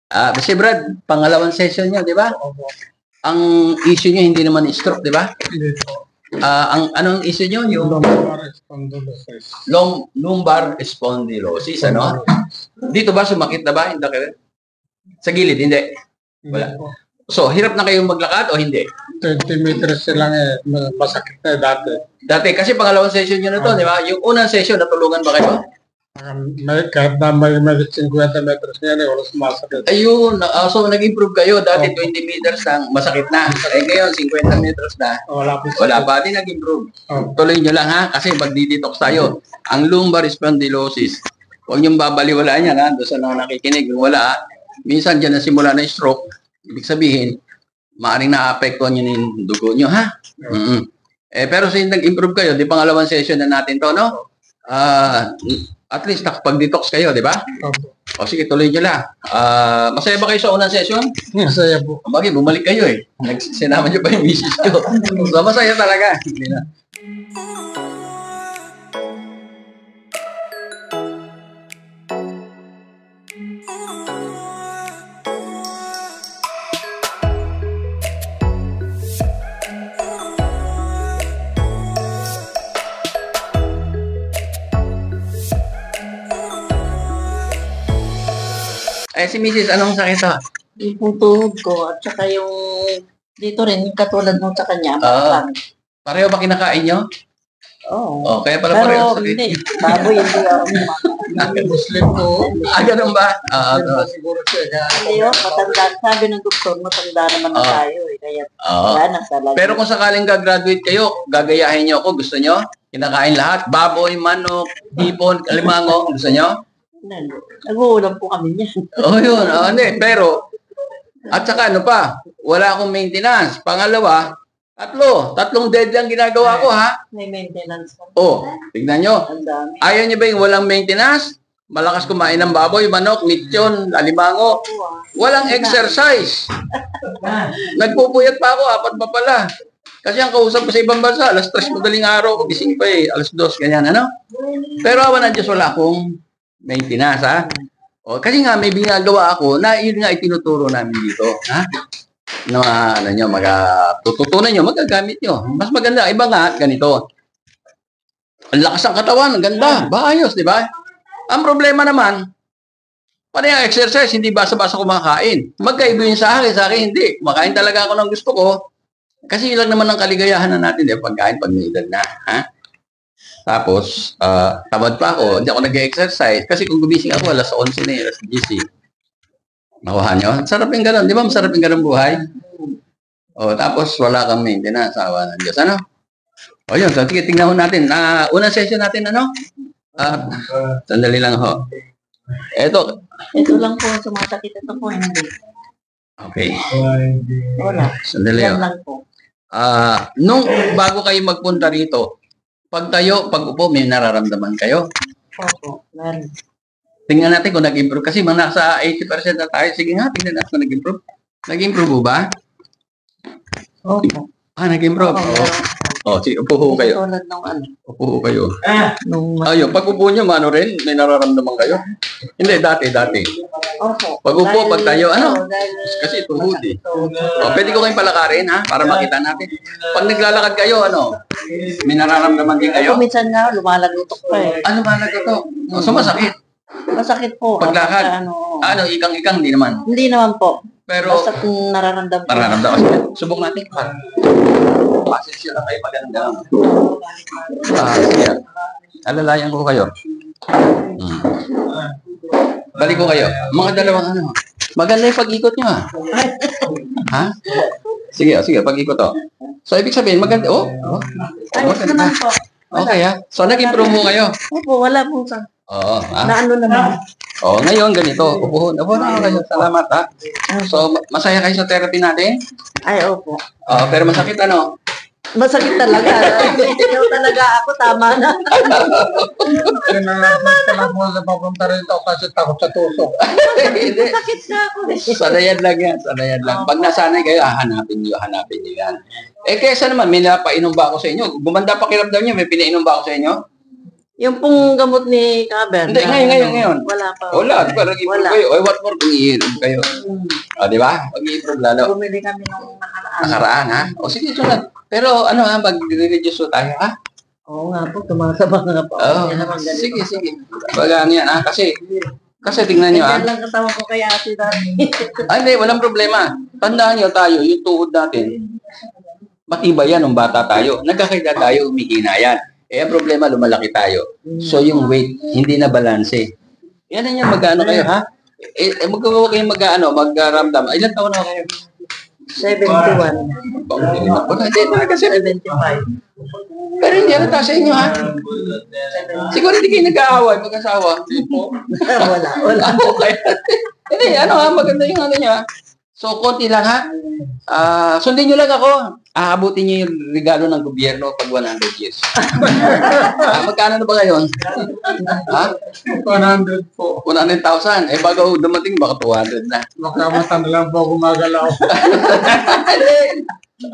Kasi Brad, pangalawang session nyo, di ba? Ang issue nyo hindi naman stroke, di ba? Hindi po. Anong issue nyo? Yung Lumbar spondylosis. lumbar spondylosis, ano? Dito ba, sumakit na ba? Hindi kayo? Sa gilid, hindi. Wala. Hindi po. So, hirap na kayong maglakad o hindi? 20 meters lang masakit na dati. Dati, kasi pangalawang session nyo na to, di ba? Yung unang session, natulungan ba kayo? Kahit na may 50 meters ngayon, wala sumasakit. Ayun, so nag-improve kayo. Dati 20 meters lang, masakit na. Ngayon, 50 meters na. Wala pa din nag-improve. Tuloy nyo lang ha, kasi magdi-detox tayo. Ang lumbar spondylosis, huwag nyo babaliwalaan yan ha, doon sa nakikinig. Wala ha. Minsan dyan na simula na stroke, ibig sabihin, maaaring na-apektuhan nyo yung dugo nyo ha. Pero since nag-improve kayo, di pangalawang session na natin to, no? At least nakapag-detox kayo, di ba? O sige, tuloy nyo lang. Masaya ba kayo sa unang session? Masaya po. Bagay, bumalik kayo eh. Sinama nyo pa yung misis nyo. So, masaya talaga. Si Mrs. anong sakit to? Yung tuhod ko at saka yung dito rin, yung katulad nung sa kanya. Pareho ba kinakain nyo? Oo. Kaya pala pareho sakit. Hindi. Baboy hindi ako. Muslim po. Ganun ba? Siguro siya. Hindi yun, matanda. Sabi ng doktor, matanda naman na tayo. Kaya wala na sa lagi. Pero kung sakaling gagraduate kayo, gagayahin nyo ako, gusto nyo? Kinakain lahat? Baboy, manok, hipon, alimango, gusto nyo? Nag-uulam po kami niyan. Yun. Hindi. Pero, at saka ano pa, wala akong maintenance. Pangalawa, tatlong dead lang ginagawa ko, ha? May maintenance. Tignan nyo. Ayaw nyo ba yung walang maintenance? Malakas kumain ng baboy, manok, lechon, alimango. Walang exercise. Nagpupuyat pa ako, 4 pa pala. Kasi ang kausap ko sa ibang bansa, alas 3 madaling araw, gising pa eh, alas 2, ganyan, ano? Pero awan ng Diyos, wala akong maintenance, ha? Kasi nga, may ginagawa ako na yun nga itinuturo namin dito, ha? Tututunan nyo, magagamit nyo. Mas maganda, iba nga, ganito. Ang lakas ng katawan, ang ganda, maayos, di ba? Ang problema naman, pati ang exercise, hindi basa-basa kumakain. Magkaiba yun sa akin hindi. Kumakain talaga ako ng gusto ko. Kasi ilang naman ang kaligayahan na natin, pagkain pag may edad na, ha? Tapos, tamad pa ako, hindi ako nag-exercise. Kasi kung gumising ako, alas 11 na, alas 10. Nakuha nyo? Sarap yung gano'n. Di ba masarap yung gano'n buhay? Tapos wala kang maintenance. Awa ng Diyos. Ano? Yun. So, sige, tingnan ho natin. Unang session natin, ano? Sandali lang ho. Ito lang po, sumasakit ito po, hindi. Okay. Wala. Sandali ho. Yan lang po. Nung bago kayo magpunta rito, pag tayo, pag upo, may nararamdaman kayo? Opo, meron. Tingnan natin kung nag-improve. Kasi mga nasa 80% na tayo. Sige nga, tingnan natin kung nag-improve. Nag-improve ba? Opo. Nag-improve. Sige, upo ho kayo. Tulad ng ano. Upo ho kayo. Ayun, pag upo nyo, rin, may nararamdaman kayo? Hindi, dati. Opo. Pag upo, pag tayo, kasi tuhod eh. Pwede ko kayong palakarin, ha? Para makita natin. Pag naglalakad kayo, may nararamdaman din kayo? Minsan nga, lumalagutok pa eh. Lumalagutok? So, masakit? Masakit po. Paglakad? Ikang-ikang, hindi naman? Hindi naman po. Pero, basta nararamdaman ko. Nararamdaman. Subok natin. Pasensya lang kayo maganda. Sige. Alalayan ko kayo. Balik ko kayo. Mga dalawang maganda yung pag-ikot nyo, ha? Ha? Sige, pag-ikot to. So, ibig sabihin, maganda. Ayos naman po. Okay, ha? So, nag-improve mo kayo? Opo, wala po sa... Na naman. Ngayon, ganito. Upo na kayo. Salamat, ha? So, masaya kayo sa therapy natin? Ay, opo. Pero masakit, ano? Masakit talaga. Ikaw talaga ako, tama na. Tama na po sa papunta rito kasi takot sa tusok. Masakit na ako. Sanayan lang yan. Pag nasanay kayo, hanapin nyo yan. Kesa naman, may napainom ba ako sa inyo? Gumanda pa kiramdam nyo, may pinainom ba ako sa inyo? Yung pong gamot ni Kaber. Hindi, ngayon. Wala pa. Wala, mag-i-improve kayo. Oy, what more kung i-improve kayo? Di ba? Mag-i-improve lalo. Bumili kami nung nakaraan. Nakaraan, ha? O sige, sunod. Pero mag-reduce tayo, ha? Oo nga po, tumataba nga po. Oo. Sige. Baga yan, ha? Kasi tingnan nyo, ha? Kaya lang katawan ko kaya ate dati. Ay, hindi, walang problema. Tandaan nyo tayo, yung tuhod natin, matibay yan nung bata tayo. Nagkakaida tayo, umihina yan. Ang problema, lumalaki tayo. So, yung weight, hindi na balanse. Yan yung mag-ano kayo, ha? Magkakawa kayo mag-ramdam. Ilan taon na kayo? 71. Hindi, talaga 75. Pero hindi halata sa inyo, ha? Siguro hindi kayo nag-aaway, mag-asawa. Wala. Okay. Hindi, maganda yung nyo, ha? So, konti lang, ha? Sundin nyo lang ako. Aabutin nyo yung regalo ng gobyerno pag 100 years. Magkano na ba ngayon? Ha? 100 po. 100,000. Bago dumating, baka 200 na. Makamata na lang po gumagalaw.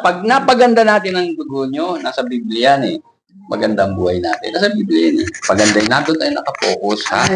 Pag napaganda natin ang dugo nyo, nasa Biblia yan, magandang buhay natin. Nasa Biblia yan, Paganda yun. Nandun tayo nakapokus, ha?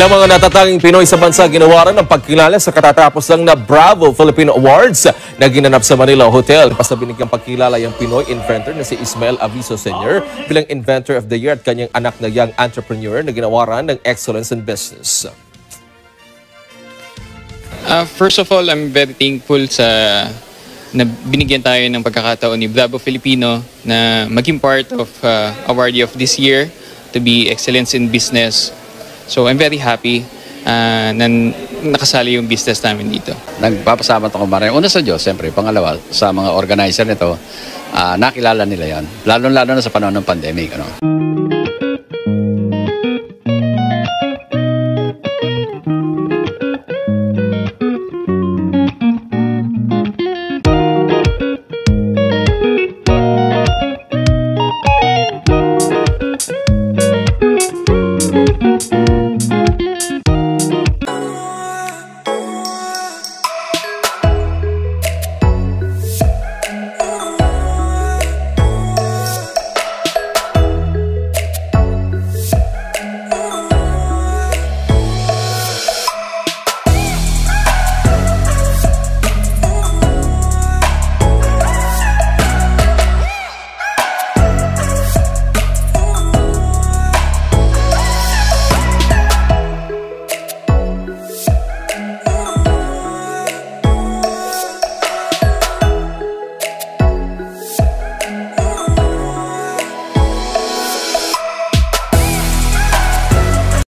Ilang mga natatanging Pinoy sa bansa ginawaran ng pagkilala sa katatapos lang na Bravo Filipino Awards na ginanap sa Manila Hotel. Basta binigyang pagkilala yung Pinoy inventor na si Ismael Aviso Sr. bilang Inventor of the Year at kanyang anak na young entrepreneur na ginawaran ng Excellence in Business. First of all, I'm very thankful na binigyan tayo ng pagkakataon ni Bravo Filipino na maging part of awardee of this year to be Excellence in Business. So I'm very happy na nakasali yung business namin dito. Nagpapasalamat ako maraming. Una sa Diyos, siyempre. Pangalawa, sa mga organizer nito, nakilala nila yan. Lalo-lalo na sa panahon ng pandemic.